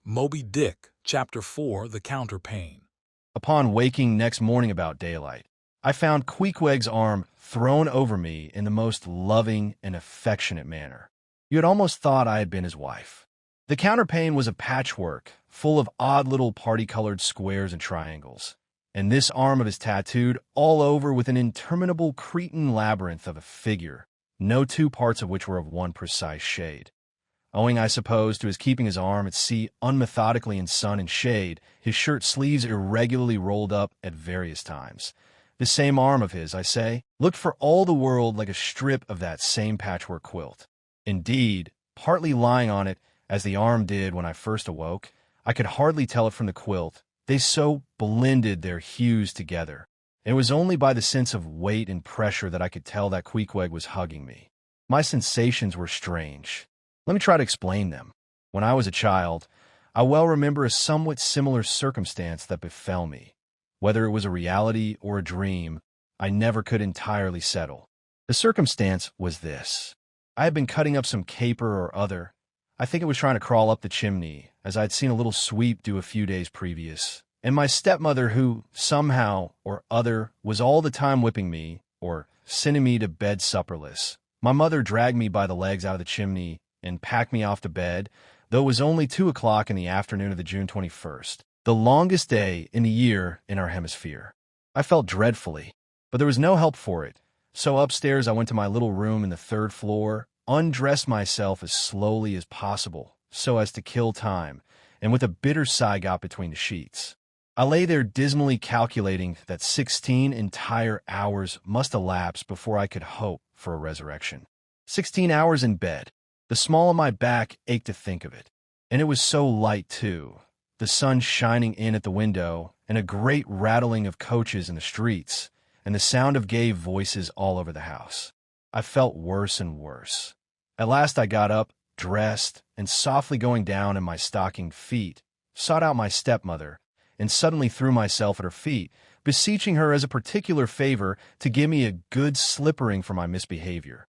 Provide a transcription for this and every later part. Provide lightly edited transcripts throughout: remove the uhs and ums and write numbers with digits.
Moby Dick, Chapter 4, The Counterpane. Upon waking next morning about daylight, I found Queequeg's arm thrown over me in the most loving and affectionate manner. You had almost thought I had been his wife. The counterpane was a patchwork, full of odd little party-colored squares and triangles, and this arm of his tattooed all over with an interminable Cretan labyrinth of a figure, no two parts of which were of one precise shade. Owing, I suppose, to his keeping his arm at sea unmethodically in sun and shade, his shirt sleeves irregularly rolled up at various times. This same arm of his, I say, looked for all the world like a strip of that same patchwork quilt. Indeed, partly lying on it, as the arm did when I first awoke, I could hardly tell it from the quilt. They so blended their hues together. And it was only by the sense of weight and pressure that I could tell that Queequeg was hugging me. My sensations were strange. Let me try to explain them. When I was a child, I well remember a somewhat similar circumstance that befell me. Whether it was a reality or a dream, I never could entirely settle. The circumstance was this. I had been cutting up some caper or other. I think it was trying to crawl up the chimney, as I had seen a little sweep do a few days previous. And my stepmother, who, somehow or other, was all the time whipping me, or sending me to bed supperless. My mother dragged me by the legs out of the chimney and packed me off to bed, though it was only 2 o'clock in the afternoon of the June 21st, the longest day in the year in our hemisphere. I felt dreadfully, but there was no help for it. So upstairs I went to my little room in the 3rd floor, undressed myself as slowly as possible, so as to kill time, and with a bitter sigh got between the sheets. I lay there dismally calculating that 16 entire hours must elapse before I could hope for a resurrection. 16 hours in bed. The small of my back ached to think of it. And it was so light, too, the sun shining in at the window, and a great rattling of coaches in the streets, and the sound of gay voices all over the house. I felt worse and worse. At last I got up, dressed, and softly going down in my stockinged feet, sought out my stepmother, and suddenly threw myself at her feet, beseeching her as a particular favor to give me a good slippering for my misbehavior.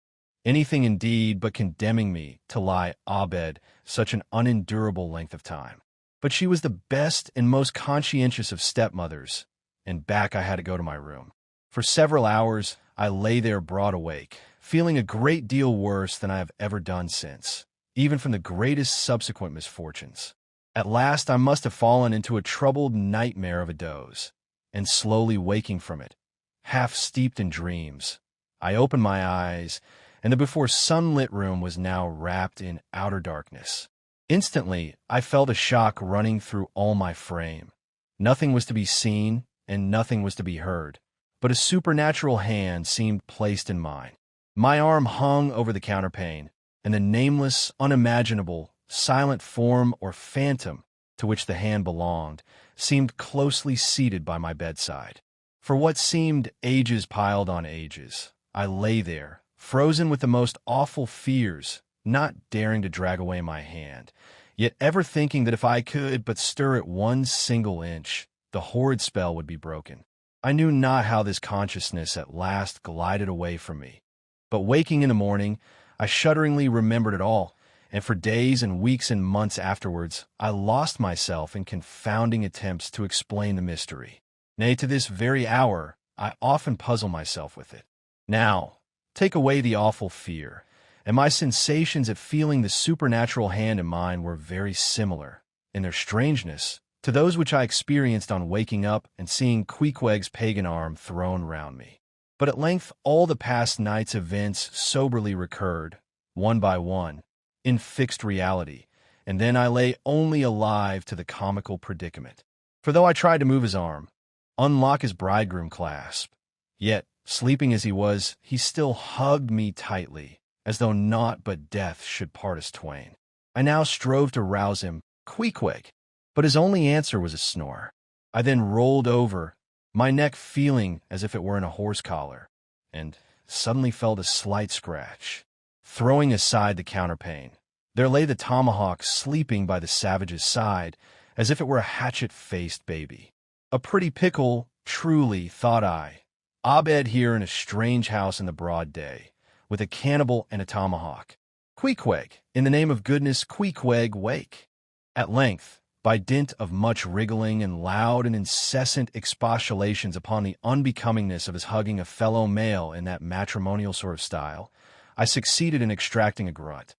Anything indeed but condemning me to lie abed such an unendurable length of time. But she was the best and most conscientious of stepmothers, and back I had to go to my room. For several hours I lay there broad awake, feeling a great deal worse than I have ever done since, even from the greatest subsequent misfortunes. At last I must have fallen into a troubled nightmare of a doze, and slowly waking from it, half steeped in dreams, I opened my eyes, and the before sunlit room was now wrapped in outer darkness. Instantly, I felt a shock running through all my frame. Nothing was to be seen, and nothing was to be heard, but a supernatural hand seemed placed in mine. My arm hung over the counterpane, and the nameless, unimaginable, silent form or phantom to which the hand belonged seemed closely seated by my bedside. For what seemed ages piled on ages, I lay there, frozen with the most awful fears, not daring to drag away my hand, yet ever thinking that if I could but stir it 1 single inch, the horrid spell would be broken. I knew not how this consciousness at last glided away from me, but waking in the morning, I shudderingly remembered it all, and for days and weeks and months afterwards, I lost myself in confounding attempts to explain the mystery. Nay, to this very hour, I often puzzle myself with it. Now, take away the awful fear, and my sensations at feeling the supernatural hand in mine were very similar, in their strangeness, to those which I experienced on waking up and seeing Queequeg's pagan arm thrown round me. But at length all the past night's events soberly recurred, one by one, in fixed reality, and then I lay only alive to the comical predicament. For though I tried to move his arm, unlock his bridegroom clasp, yet, sleeping as he was, he still hugged me tightly, as though naught but death should part us twain. I now strove to rouse him, Queequeg, but his only answer was a snore. I then rolled over, my neck feeling as if it were in a horse collar, and suddenly felt a slight scratch. Throwing aside the counterpane, there lay the tomahawk sleeping by the savage's side, as if it were a hatchet-faced baby. A pretty pickle, truly, thought I, abed here in a strange house in the broad day, with a cannibal and a tomahawk. Queequeg, in the name of goodness, Queequeg, wake. At length, By dint of much wriggling and loud and incessant expostulations upon the unbecomingness of his hugging a fellow male in that matrimonial sort of style, I succeeded in extracting a grunt.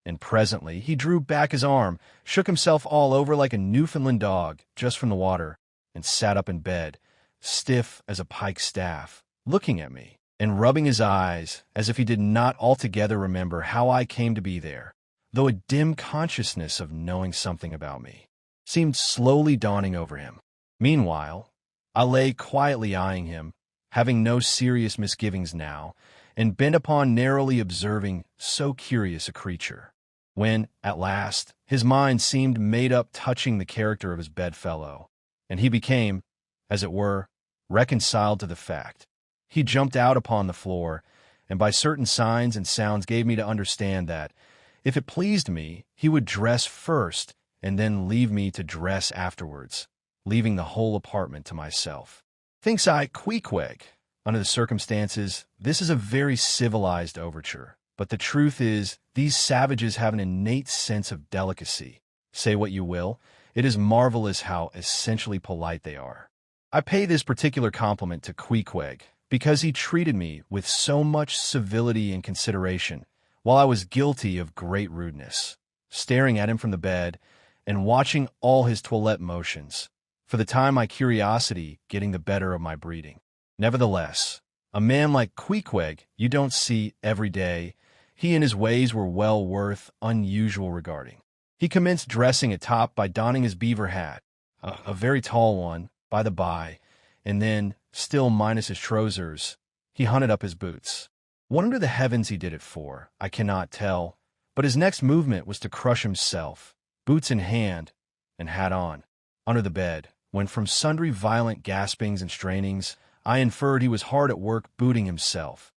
And presently he drew back his arm, shook himself all over like a Newfoundland dog just from the water, and sat up in bed, stiff as a pike staff, looking at me, and rubbing his eyes as if he did not altogether remember how I came to be there, though a dim consciousness of knowing something about me seemed slowly dawning over him. Meanwhile, I lay quietly eyeing him, having no serious misgivings now, and bent upon narrowly observing so curious a creature, when, at last, his mind seemed made up touching the character of his bedfellow, and he became, as it were, reconciled to the fact. He jumped out upon the floor, and by certain signs and sounds gave me to understand that, if it pleased me, he would dress first, and then leave me to dress afterwards, leaving the whole apartment to myself. Thinks I, Queequeg, under the circumstances, this is a very civilized overture, but the truth is, these savages have an innate sense of delicacy. Say what you will, it is marvelous how essentially polite they are. I pay this particular compliment to Queequeg, because he treated me with so much civility and consideration, while I was guilty of great rudeness, staring at him from the bed, and watching all his toilette motions, for the time my curiosity getting the better of my breeding. Nevertheless, a man like Queequeg you don't see every day. He and his ways were well worth unusual regarding. He commenced dressing at top by donning his beaver hat, a very tall one, by the by, and then, still minus his trousers, he hunted up his boots. What under the heavens he did it for, I cannot tell, but his next movement was to crush himself, boots in hand, and hat on, under the bed, when from sundry violent gaspings and strainings, I inferred he was hard at work booting himself,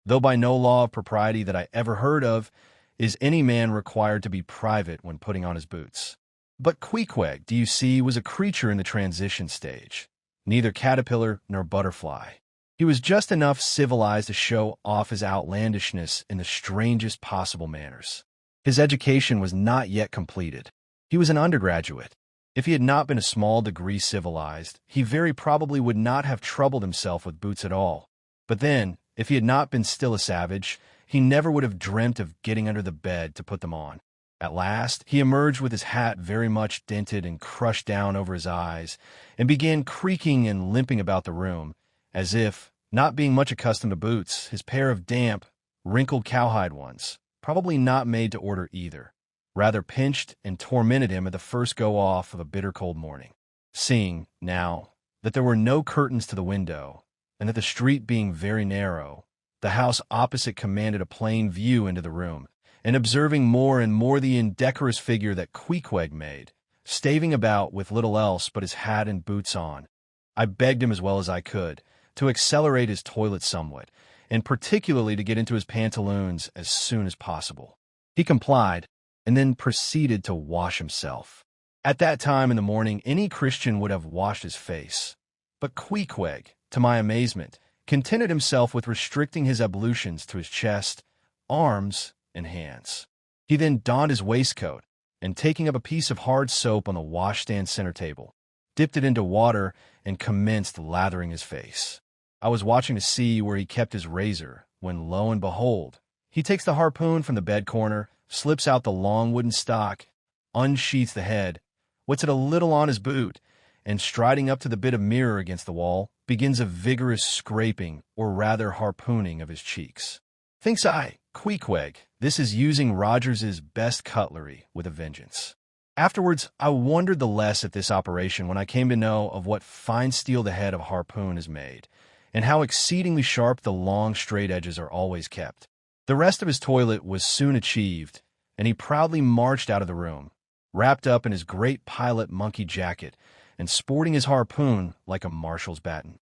though by no law of propriety that I ever heard of is any man required to be private when putting on his boots. But Queequeg, do you see, was a creature in the transition stage, neither caterpillar nor butterfly. He was just enough civilized to show off his outlandishness in the strangest possible manners. His education was not yet completed. He was an undergraduate. If he had not been a small degree civilized, he very probably would not have troubled himself with boots at all. But then, if he had not been still a savage, he never would have dreamt of getting under the bed to put them on. At last, he emerged with his hat very much dented and crushed down over his eyes, and began creaking and limping about the room, as if, not being much accustomed to boots, his pair of damp, wrinkled cowhide ones, probably not made to order either, rather pinched and tormented him at the first go-off of a bitter cold morning. Seeing, now, that there were no curtains to the window, and that the street being very narrow, the house opposite commanded a plain view into the room, and observing more and more the indecorous figure that Queequeg made, staving about with little else but his hat and boots on, I begged him as well as I could to accelerate his toilet somewhat, and particularly to get into his pantaloons as soon as possible. He complied, and then proceeded to wash himself. At that time in the morning, any Christian would have washed his face, but Queequeg, to my amazement, contented himself with restricting his ablutions to his chest, arms, and hands. He then donned his waistcoat, and taking up a piece of hard soap on the washstand center table, dipped it into water and commenced lathering his face. I was watching to see where he kept his razor, when lo and behold, he takes the harpoon from the bed corner, slips out the long wooden stock, unsheaths the head, wets it a little on his boot, and striding up to the bit of mirror against the wall, begins a vigorous scraping, or rather harpooning, of his cheeks. Thinks I, Queequeg, this is using Rogers's best cutlery with a vengeance. Afterwards, I wondered the less at this operation when I came to know of what fine steel the head of a harpoon is made, and how exceedingly sharp the long straight edges are always kept. The rest of his toilet was soon achieved, and he proudly marched out of the room, wrapped up in his great pilot monkey jacket, and sporting his harpoon like a marshal's baton.